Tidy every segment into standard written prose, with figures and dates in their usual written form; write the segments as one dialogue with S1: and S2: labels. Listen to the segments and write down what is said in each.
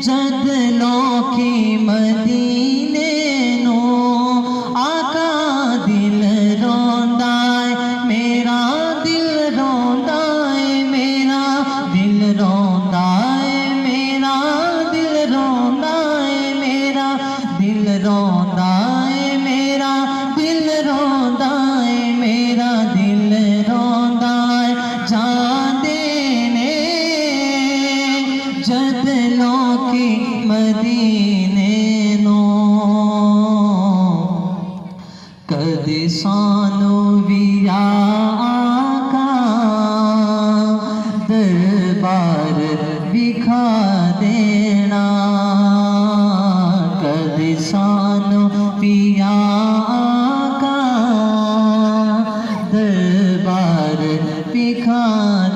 S1: जद लोकी मदीने नो आका दिल रोंदा है मेरा दिल रोंदा है मेरा दिल रोंदा है मेरा दिल रोंदा है मेरा दिल रोंदा है मेरा दिल रोंदा है मेरा दिल रोंदा है जान देने जद लोकी मदीने नो कदे सानू भी आका दरबार विखा देना कदे सानू भी आका दरबार विखा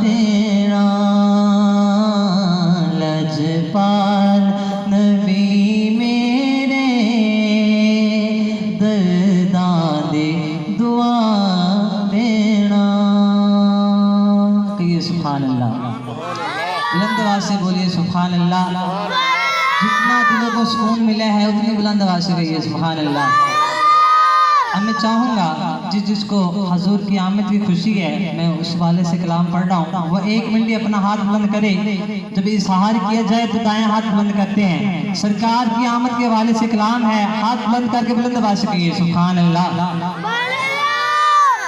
S1: देना लजपाल नबी मेरे दर्दां दे दुआ देना। कहिए सुभान अल्लाह, बुलंद आवाज से बोलिए सुभान अल्लाह। जितना दिलों को सुकून मिला है उतनी बुलंद आवाज से कहिए सुभान अल्लाह। अब मैं चाहूँगा जिसको हजूर की आमद की खुशी है, मैं उस वाले से कलाम पढ़ रहा हूँ, वह एक मिनट अपना हाथ बुलंद करे। जब इजहार किया जाए तो दाएं हाथ बुलंद करते हैं। सरकार की आमद के वाले से कलाम है, हाथ बुलंद करके बुलंद आवाज से कहिए सुभान अल्लाह।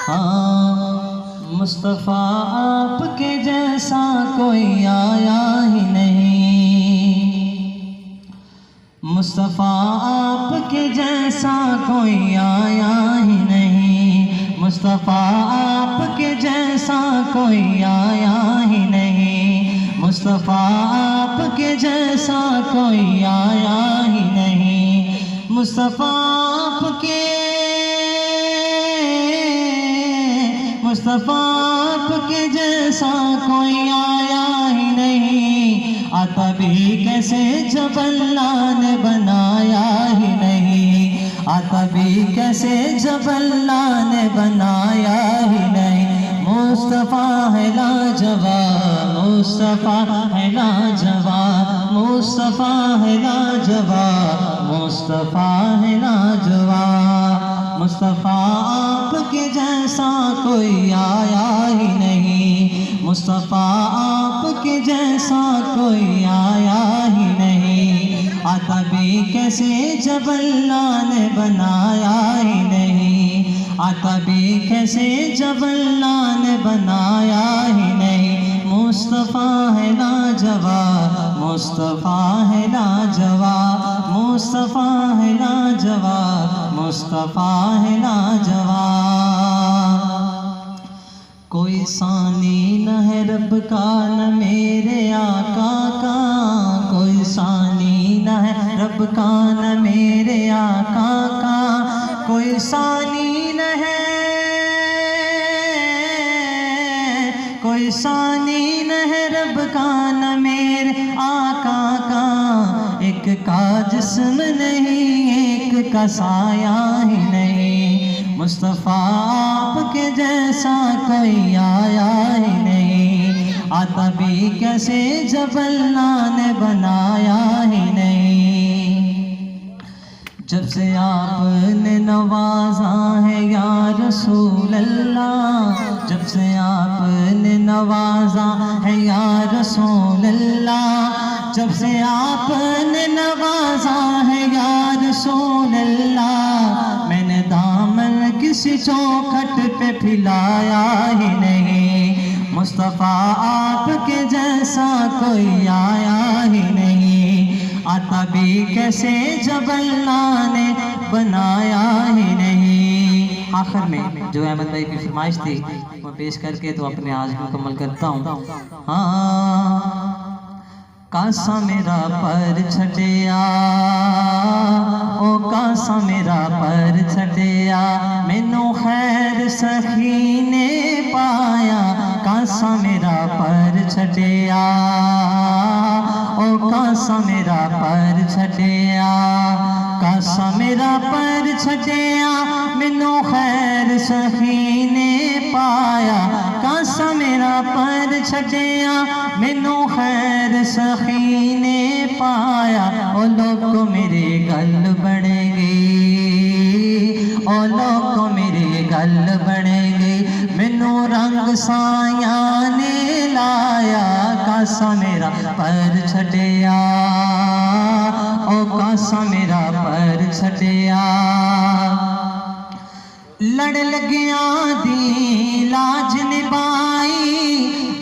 S1: हाँ, मुस्तफ़ा आपके जैसा कोई आया ही नहीं, मुस्तफ़ा आपके जैसा कोई आया ही नहीं, मुस्तफ़ा आपके जैसा कोई आया ही नहीं, मुस्तफ़ा आपके जैसा कोई आया ही नहीं, मुस्तफ़ा आपके मुस्तफ़ा आपके जैसा कोई आया ही नहीं, आता भी कैसे जब अल्लाह ने बनाया ही नहीं, आता भी कैसे जब अल्लाह ने बनाया ही नहीं। मुस्तफ़ा है लाजवाब, मुस्तफ़ा है लाजवाब, मुस्तफ़ा है लाजवाब, मुस्तफ़ा है लाजवाब, मुस्तफ़ा आपके जैसा कोई आया ही नहीं, मुस्तफ़ा आपके जैसा कोई आया ही नहीं, आता भी कैसे जब अल्लाह ने बनाया ही नहीं, आता भी कैसे जब अल्लाह ने बनाया ही नहीं। मुस्तफ़ा है लाजवाब, मुस्तफ़ा है लाजवाब, मुस्तफ़ा है लाजवाब, मुस्तफ़ा है लाजवाब। कोई सानी न है रब का न मेरे आका का, कोई सानी न है रब का न मेरे आका का, कोई सानी न है, कोई सानी न है रब का न मेरे आका का, एक का जिस्म नहीं एक का साया ही नहीं, मुस्तफ़ा आपके जैसा कोई आया ही नहीं, आता भी कैसे जब अल्लाह ने बनाया ही नहीं। जब से आपने नवाजा है या रसूल अल्लाह, जब से आपने नवाजा है या रसूल अल्लाह, जब से आपने नवाजा है या रसूल अल्लाह, मैंने दामन किसी चौखट पे फैलाया ही नहीं, मुस्तफ़ा आपके जैसा कोई आया ही नहीं, आता भी कैसे जब अल्लाह ने बनाया ही नहीं। आखिर में जो अहमद भाई की फरमाइश थी वो पेश करके तो अपने आज मुकम्मल करता हूँ। हाँ, कासा मेरा पर छटिया, ओ कासा मेरा पर छटिया, मैनू खैर सखी ने पाया, कासा मेरा पर छटिया, ओ कासा मेरा पर छटिया, कासा मेरा पर छटिया, मैनू खैर सखी ने पाया, कासा मेरा पर छटिया, मैनू खैर सखी ने पाया ओ लोग मेरे गल बन गई ओ लोग मेरे गल बन गई मैनू रंग साया ने लाया कासा मेरा पर छड़िया ओ कासा मेरा पर छड़िया लड़ लगिया दी लाज निभाई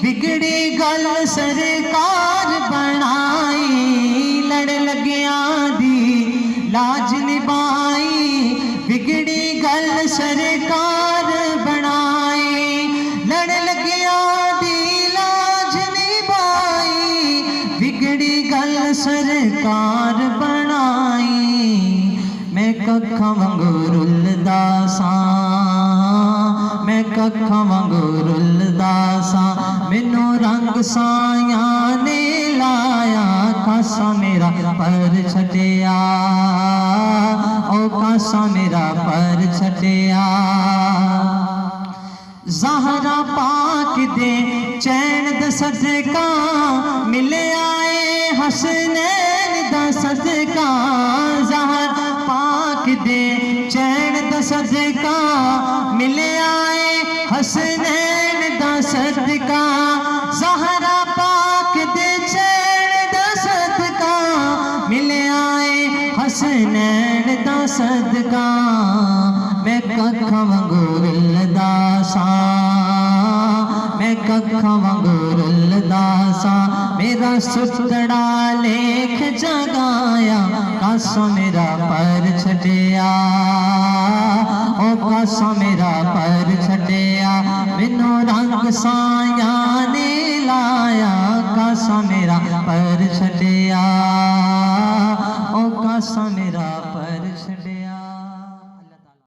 S1: बिगड़ी गल सरकार बनाई लड़ लगिया दी लाज निभाई बिगड़ी गल सरकार बनाई लड़ लगिया दी लाज निभाई बिगड़ी गल सरकार बनाई मैं कखा वांगू रुलदा सां मैं कखा वांगू रुलदा सां मैनू रंग साया ने लाया कासा मेरा पर छड़िया ओ कासा मेरा पर छड़िया ज़हरा पाक दे चैन दा सदका मिले आए हसनैन दा सदका ज़हरा पाक दे चैन दा सदका मिले आए हसनैन दा सदका ज़हरा पाक दे चैन दा सदका मिले आए हसनैन दा सदका मैं कखा वांगू रुलदा सां मैं कखा वांगू रुलदा सां मेरा सुतड़ा लेख जगाया कासा मेरा पर छड़िया ओ कासा मेरा पर छड़िया मैनू रंग साया ने लाया कासा मेरा पर छड़िया ओ कासा मेरा पर छड़िया।